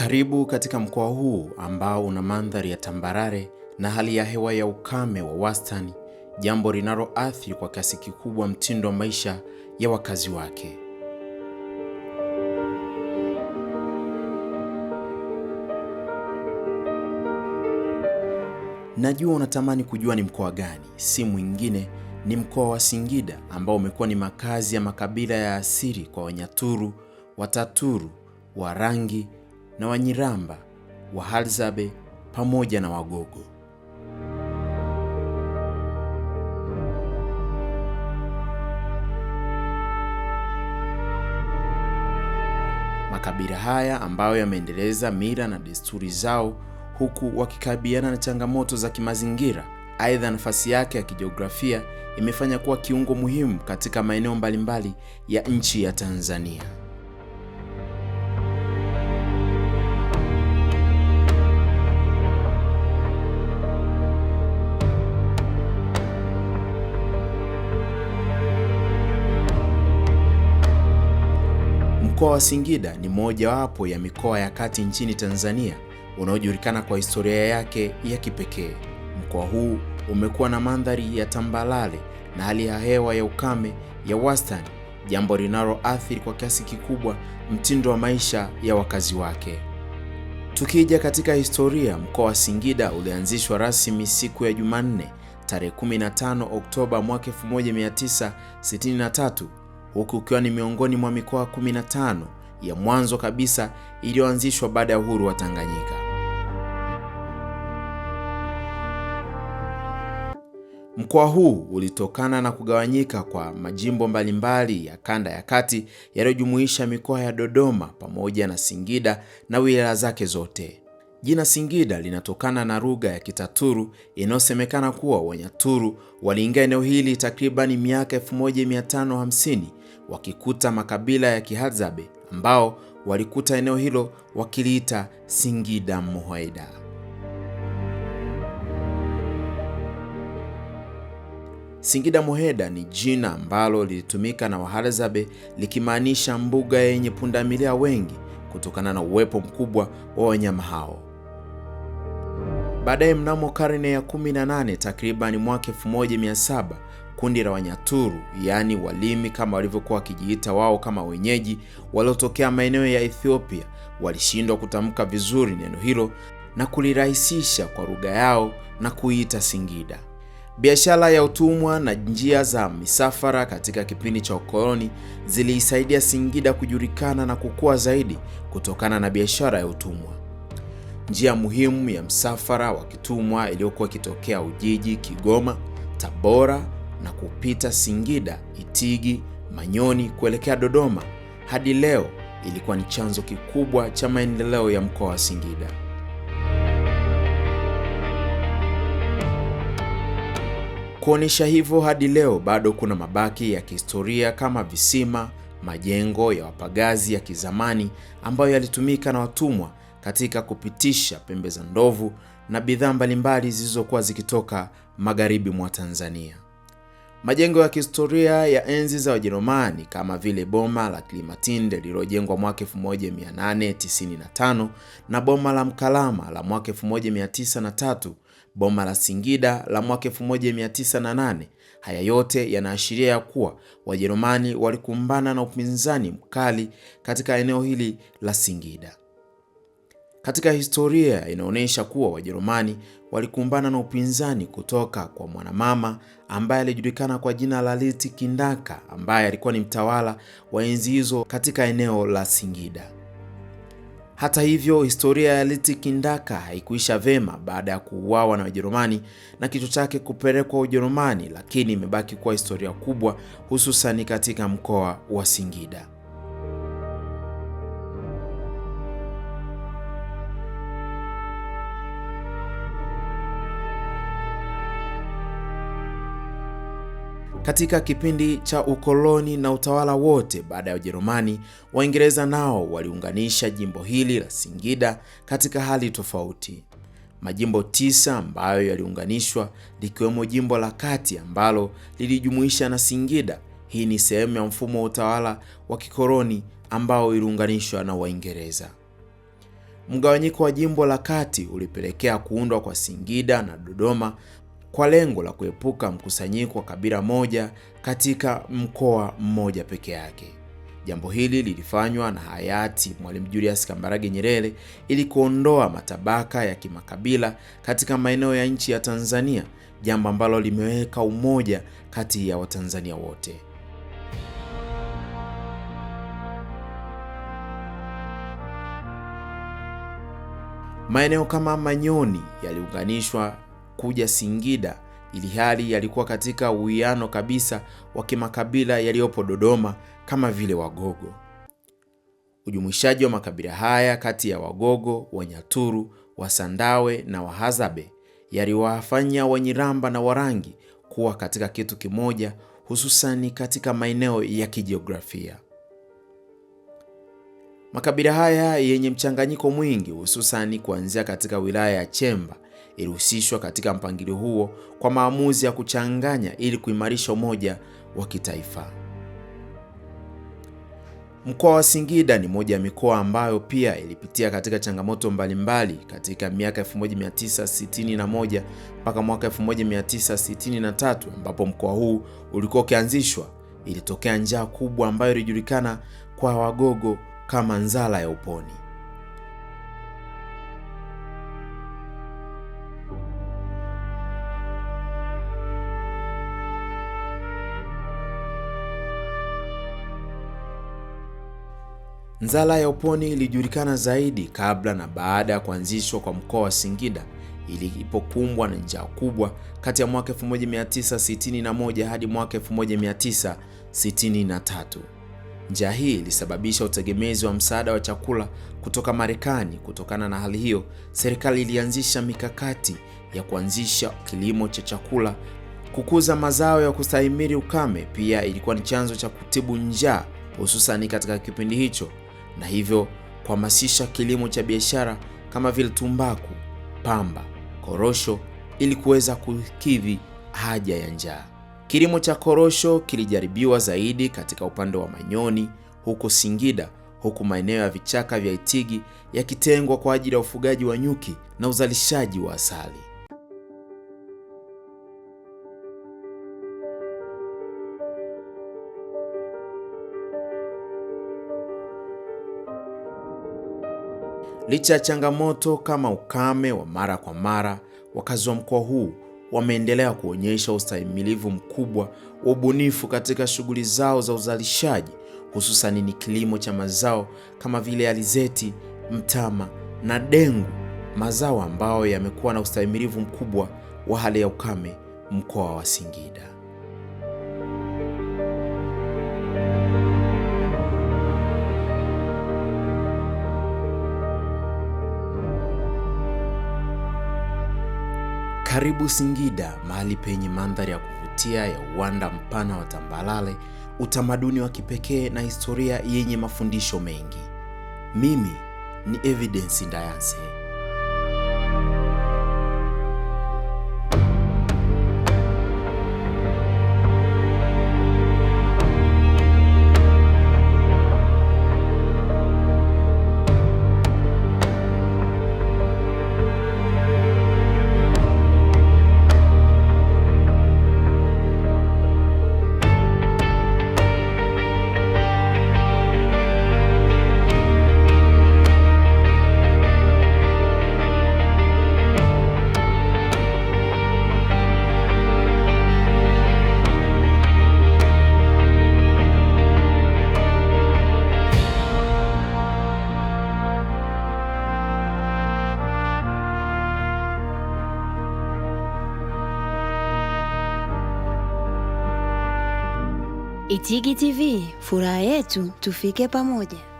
Karibu katika mkoa huu ambao una mandhari ya tambarare na hali ya hewa ya ukame wa wastani, jambo linaloathiri kwa kiasi kikubwa mtindo wa maisha ya wakazi wake. Najua unatamani kujua ni mkoa gani. Si mwingine ni mkoa wa Singida ambao umekuwa ni makazi ya makabila ya asili kwa Wanyaturu, Wataturu, Warangi na Wanyiramba, Wahadzabe pamoja na Wagogo. Makabila haya ambayo yameendeleza mila na desturi zao huku wakikabiliana na changamoto za kimazingira. Aidha, nafasi yake ya kijiografia imefanya kuwa kiungo muhimu katika maeneo mbalimbali ya nchi ya Tanzania. Mkoa wa Singida ni mojawapo ya mikoa ya kati nchini Tanzania unaojulikana kwa historia yake ya kipekee. Mkoa huu umekuwa na mandhari ya tambarare na hali ya hewa ya ukame ya wastani, jambo linaloathiri kwa kiasi kikubwa mtindo wa maisha ya wakazi wake. Tukija katika historia, mkoa wa Singida ulianzishwa rasmi siku ya Jumanne tarehe 15 Oktoba mwaka 1963, huku ukiwa ni miongoni mwa mikoa 15 ya mwanzo kabisa iliyoanzishwa baada ya uhuru wa Tanganyika. Mkoa huu ulitokana na kugawanyika kwa majimbo mbalimbali ya kanda ya kati yaliyojumuisha mikoa ya Dodoma pamoja na Singida na wilaya zake zote. Jina Singida linatokana na lugha ya Kitaturu inayosemekana kuwa Wanyaturu waliingia eneo hili takribani miaka 1550 wakikuta makabila ya Kihadzabe ambao walikuta eneo hilo wakiliita Singida Mohaeda. Singida Mohaeda ni jina ambalo lilitumika na Wahadzabe likimaanisha mbuga yenye pundamilia wengi kutokana na uwepo mkubwa wa wanyama hao. Baadaye mnamo karne ya 18 takriban mwaka 1700, kundi la Wanyaturu, yaani Walimi kama walivyokuwa wakijiita wao kama wenyeji waliotokea maeneo ya Ethiopia, walishindwa kutamka vizuri neno hilo na kulirahisisha kwa lugha yao na kuita Singida. Biashara ya utumwa na njia za misafara katika kipindi cha ukoloni ziliisaidia Singida kujulikana na kukua zaidi kutokana na biashara ya utumwa. Njia muhimu ya msafara wa kitumwa iliyokuwa ikitokea Ujiji, Kigoma, Tabora na kupita Singida, Itigi, Manyoni kuelekea Dodoma hadi leo ilikuwa ni chanzo kikubwa cha maendeleo ya mkoa wa Singida. Kuonesha hivyo, hadi leo bado kuna mabaki ya kihistoria kama visima, majengo ya wapagazi ya kizamani ambayo yalitumika na watumwa katika kupitisha pembe za ndovu na bidhaa mbalimbali zilizokuwa zikitoka magharibi mwa Tanzania. Majengo ya kihistoria ya enzi za Wajerumani kama vile boma la Kilimatinde lililojengwa mwaka 1895 na boma la Mkalama la mwaka 1903, boma la Singida la mwaka 1908, haya yote yanaashiria ya kuwa Wajerumani walikumbana na upinzani mkali katika eneo hili la Singida. Katika historia inaonyesha kuwa Wajerumani walikumbana na upinzani kutoka kwa mwanamama ambaye alijulikana kwa jina la Litikindaka, ambaye alikuwa ni mtawala wa enzi hizo katika eneo la Singida. Hata hivyo, historia ya Litikindaka haikuisha vema baada ya kuuawa na Wajerumani na kichwa chake kupelekwa Ujerumani, lakini imebaki kuwa historia kubwa hususan katika mkoa wa Singida. Katika kipindi cha ukoloni na utawala wote baada ya Ujerumani, Waingereza nao waliunganisha jimbo hili la Singida katika hali tofauti. Majimbo 9 ambayo yaliunganishwa likiwemo jimbo la kati ambalo lilijumuisha na Singida. Hii ni sehemu ya mfumo wa utawala wa kikoloni ambao iliunganishwa na Waingereza. Mgawanyiko wa jimbo la kati ulipelekea kuundwa kwa Singida na Dodoma kwa lengo la kuepuka mkusanyiko wa kabila moja katika mkoa mmoja peke yake. Jambo hili lilifanywa na hayati Mwalimu Julius Kambarage Nyerere ili kuondoa matabaka ya kimakabila katika maeneo ya nchi ya Tanzania, jambo ambalo limeweka umoja kati ya Watanzania wote. Maeneo kama Manyoni yaliunganishwa kuja Singida, ili hali yalikuwa katika uwiano kabisa wa kimakabila yaliyopo Dodoma kama vile Wagogo. Ujumuishaji wa makabila haya kati ya Wagogo, Wanyaturu, Wasandawe na Wahazabe yaliwafanya Wanyiramba na Warangi kuwa katika kitu kimoja, hususani katika maeneo ya kijiografia. Makabila haya yenye mchanganyiko mwingi, hususani kuanzia katika wilaya ya Chemba, ilihusishwa katika mpangilio huo kwa maamuzi ya kuchanganya ili kuimarisha umoja wa kitaifa. Mkoa wa Singida ni moja ya mikoa ambayo pia ilipitia katika changamoto mbalimbali katika miaka 1961 mpaka mwaka 1963, ambapo mkoa huu ulikuwa ukianzishwa. Ilitokea njaa kubwa ambayo ilijulikana kwa Wagogo kama Nzala ya Uponi. Nzala ya Uponi ilijulikana zaidi kabla na baada ya kuanzishwa kwa mkoa wa Singida, ilipokumbwa na njaa kubwa kati ya mwaka 1961 hadi mwaka 1963. Njaa hii ilisababisha utegemezi wa msaada wa chakula kutoka Marekani. Kutokana na hali hiyo, serikali ilianzisha mikakati ya kuanzisha kilimo cha chakula, kukuza mazao ya kustahimili ukame. Pia ilikuwa ni chanzo cha kutibu njaa, hususani katika kipindi hicho, na hivyo kuhamasisha kilimo cha biashara kama vile tumbaku, pamba, korosho ili kuweza kukidhi haja ya njaa. Kilimo cha korosho kilijaribiwa zaidi katika upande wa Manyoni huko Singida, huku maeneo ya vichaka vya Itigi yakitengwa kwa ajili ya ufugaji wa nyuki na uzalishaji wa asali. Licha ya changamoto kama ukame wa mara kwa mara, wakazi wa mkoa huu wameendelea kuonyesha ustahimilivu mkubwa wa ubunifu katika shughuli zao za uzalishaji, hususani ni kilimo cha mazao kama vile alizeti, mtama na dengu, mazao ambayo yamekuwa na ustahimilivu mkubwa wa hali ya ukame mkoa wa Singida. Karibu Singida, mahali penye mandhari ya kuvutia ya uwanda mpana wa tambalale, utamaduni wa kipekee na historia yenye mafundisho mengi. Mimi ni Evidence Ndayanse. Itigi TV, furaha yetu, tufike pamoja.